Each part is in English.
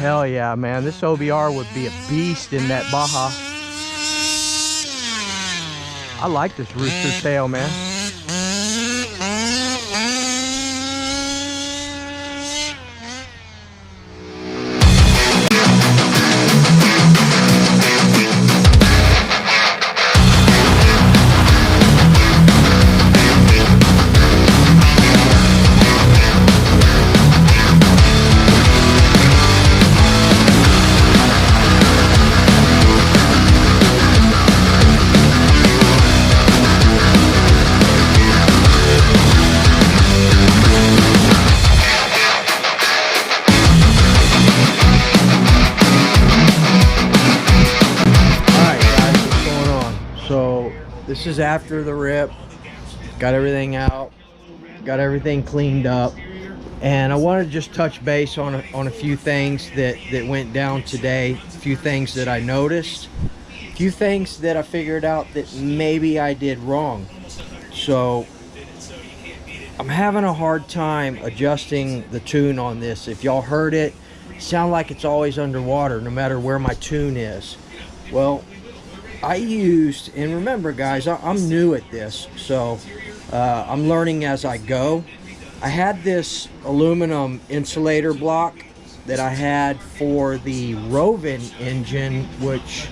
Hell yeah, man. This OBR would be a beast in that Baja. I like this rooster tail, man. This is after the rip. Got everything out, got everything cleaned up, and I want to just touch base on a few things that went down today, a few things that I noticed, a few things that I figured out that maybe I did wrong. So I'm having a hard time adjusting the tune on this. If y'all heard it, sound like it's always underwater no matter where my tune is. Well, I used, and remember guys, I'm new at this, so I'm learning as I go. I had this aluminum insulator block that I had for the Rovin engine, which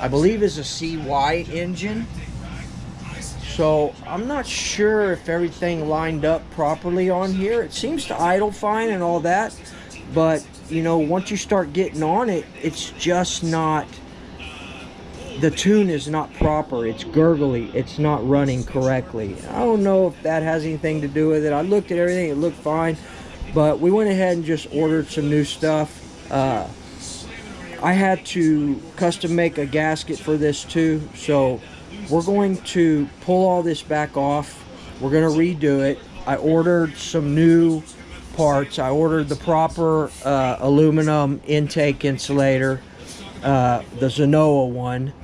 I believe is a CY engine. So I'm not sure if everything lined up properly on here. It seems to idle fine and all that, but you know, once you start getting on it, it's just not, the tune is not proper. It's gurgly. It's not running correctly. I don't know if that has anything to do with it. I looked at everything. It looked fine. But we went ahead and just ordered some new stuff. I had to custom make a gasket for this too. So we're going to pull all this back off. We're going to redo it. I ordered some new parts. I ordered the proper aluminum intake insulator, the Zenoa one.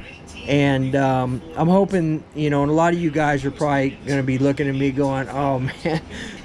And I'm hoping, you know, and a lot of you guys are probably going to be looking at me going, oh man,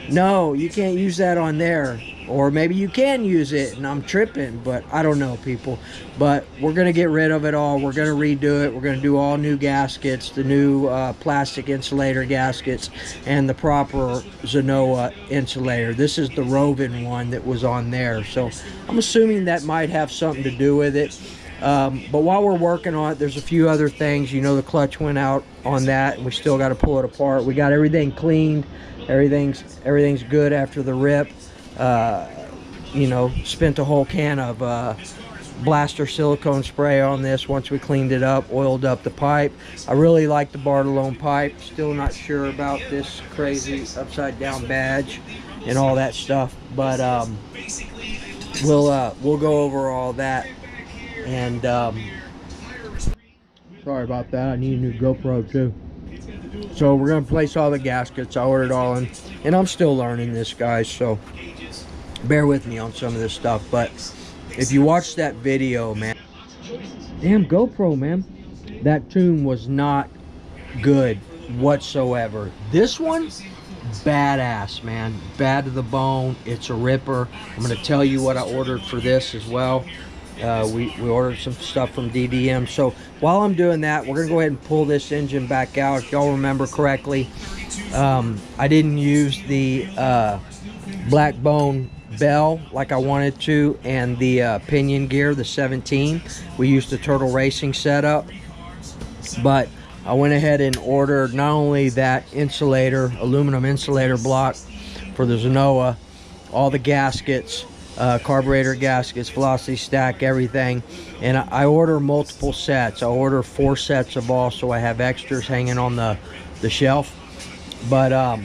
no, you can't use that on there. Or maybe you can use it and I'm tripping, but I don't know, people. But we're going to get rid of it all. We're going to redo it. We're going to do all new gaskets, the new plastic insulator gaskets, and the proper Zenoa insulator. This is the Rovin one that was on there. So I'm assuming that might have something to do with it. But while we're working on it, there's a few other things. You know, the clutch went out on that, and we still got to pull it apart. We got everything cleaned. Everything's good after the rip. You know, spent a whole can of Blaster silicone spray on this. Once we cleaned it up, oiled up the pipe. I really like the Bartolone pipe. Still not sure about this crazy upside down badge and all that stuff, but we'll go over all that. And sorry about that, I need a new GoPro too. So we're gonna place all the gaskets. I ordered all in, and I'm still learning this, guys, so bear with me on some of this stuff. But if you watch that video, man, damn GoPro, man, that tune was not good whatsoever. This one, badass, man, bad to the bone. It's a ripper. I'm gonna tell you what I ordered for this as well. We ordered some stuff from DDM. So while I'm doing that, we're gonna go ahead and pull this engine back out. If y'all remember correctly, I didn't use the black bone bell like I wanted to, and the pinion gear, the 17. We used the Turtle Racing setup, but I went ahead and ordered not only that insulator, aluminum insulator block for the Zenoa, all the gaskets, carburetor gaskets, velocity stack, everything. And I order multiple sets. I order 4 sets of all, so I have extras hanging on the shelf. But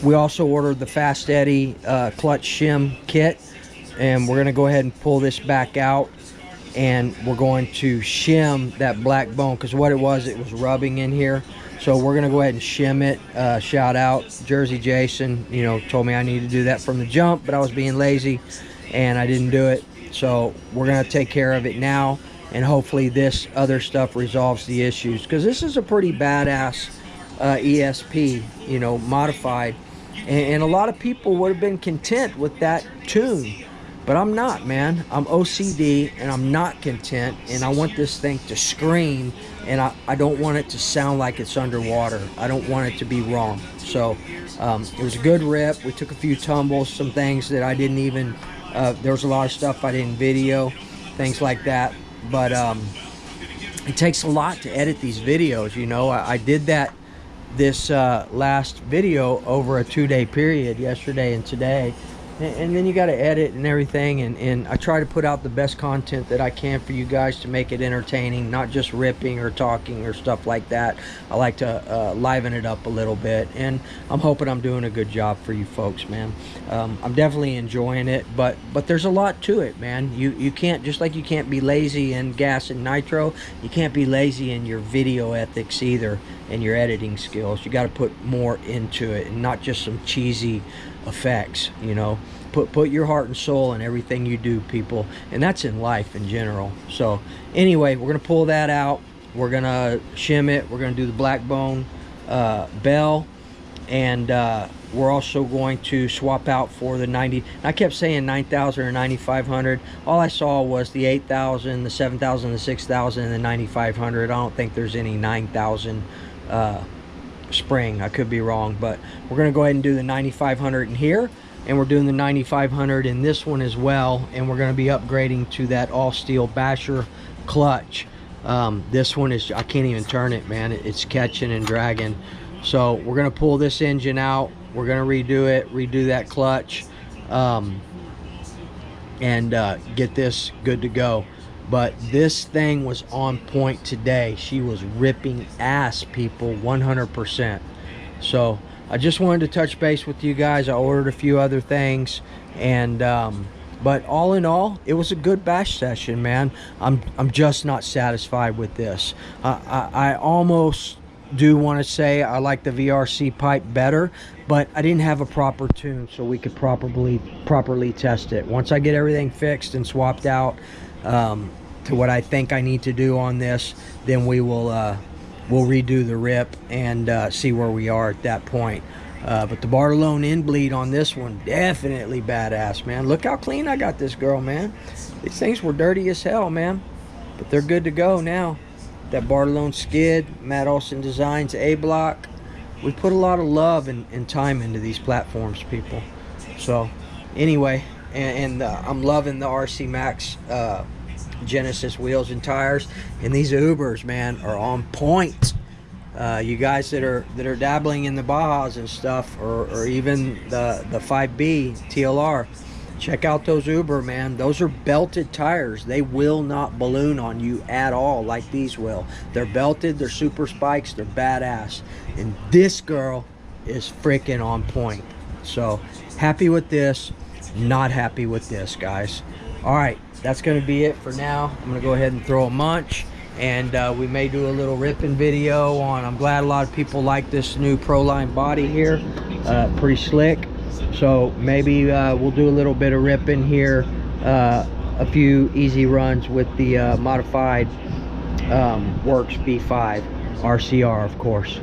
we also ordered the Fast Eddie clutch shim kit, and we're going to go ahead and pull this back out, and we're going to shim that black bone, because what it was rubbing in here. So we're gonna go ahead and shim it. Shout out Jersey Jason, you know, told me I needed to do that from the jump, but I was being lazy and I didn't do it. So we're gonna take care of it now, and hopefully this other stuff resolves the issues, because this is a pretty badass ESP, you know, modified, and a lot of people would have been content with that tune. But I'm not, man. I'm OCD and I'm not content, and I want this thing to scream, and I don't want it to sound like it's underwater. I don't want it to be wrong. So it was a good rip. We took a few tumbles, some things that I didn't even, there was a lot of stuff I didn't video, things like that. But it takes a lot to edit these videos, you know. I did that this last video over a 2-day period, yesterday and today. And then you got to edit and everything, and I try to put out the best content that I can for you guys to make it entertaining, not just ripping or talking or stuff like that. I like to liven it up a little bit, and I'm hoping I'm doing a good job for you folks, man. I'm definitely enjoying it, but there's a lot to it, man. You can't, just like you can't be lazy in gas and nitro, you can't be lazy in your video ethics either, and your editing skills. You got to put more into it, and not just some cheesy effects, you know. Put your heart and soul in everything you do, people, and that's in life in general. So anyway, we're gonna pull that out, we're gonna shim it, we're gonna do the black bone bell, and we're also going to swap out for the 90. I kept saying 9,000 or 9,500. All I saw was the 8,000, the 7,000, the 6,000, and the 9,500. I don't think there's any 9,000 spring. I could be wrong, but we're going to go ahead and do the 9,500 in here, and we're doing the 9,500 in this one as well, and we're going to be upgrading to that all steel basher clutch. This one is, I can't even turn it, man. It's catching and dragging. So we're going to pull this engine out, we're going to redo it, redo that clutch, and get this good to go. But this thing was on point today. She was ripping ass, people, 100%. So I just wanted to touch base with you guys. I ordered a few other things, and but all in all, it was a good bash session, man. I'm just not satisfied with this. I almost do want to say I like the VRC pipe better, but I didn't have a proper tune so we could properly test it. Once I get everything fixed and swapped out to what I think I need to do on this, then we will we'll redo the rip and see where we are at that point. But the Bartolone end bleed on this one, definitely badass, man. Look how clean I got this girl, man. These things were dirty as hell, man, but they're good to go now. That Bartolone skid, Matt Olson Designs A-block. We put a lot of love and time into these platforms, people. So anyway, and I'm loving the RC Max Genesis wheels and tires, and these Ubers, man, are on point. You guys that are dabbling in the Bajas and stuff, or even the 5B TLR, check out those Uber, man. Those are belted tires. They will not balloon on you at all like these will. They're belted, they're super spikes, they're badass, and this girl is freaking on point. So happy with this, not happy with this, guys. All right, that's gonna be it for now. I'm gonna go ahead and throw a munch, and we may do a little ripping video on. I'm glad a lot of people like this new Proline body here. Pretty slick. So maybe we'll do a little bit of ripping here, a few easy runs with the modified Works B5 RCR, of course.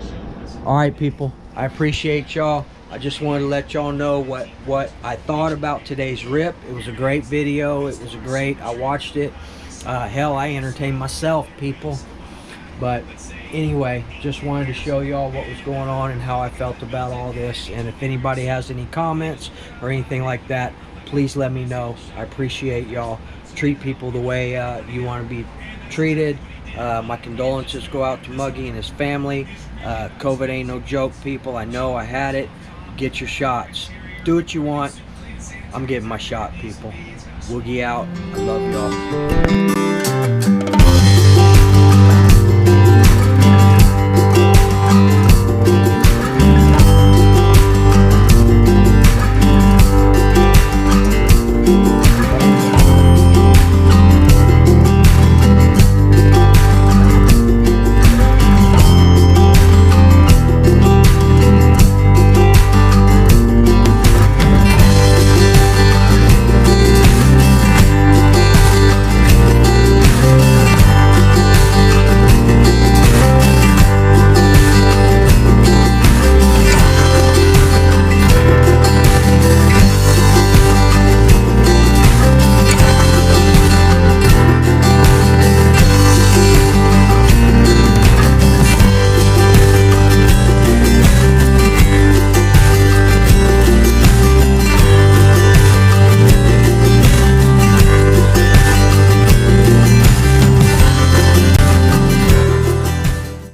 All right, people, I appreciate y'all. I just wanted to let y'all know what I thought about today's rip. It was a great video. It was great. I watched it. Hell, I entertained myself, people. But anyway, just wanted to show y'all what was going on and how I felt about all this. And if anybody has any comments or anything like that, please let me know. I appreciate y'all. Treat people the way you want to be treated. My condolences go out to Muggy and his family. COVID ain't no joke, people. I know, I had it. Get your shots. Do what you want. I'm getting my shot, people. Woogie out. I love y'all.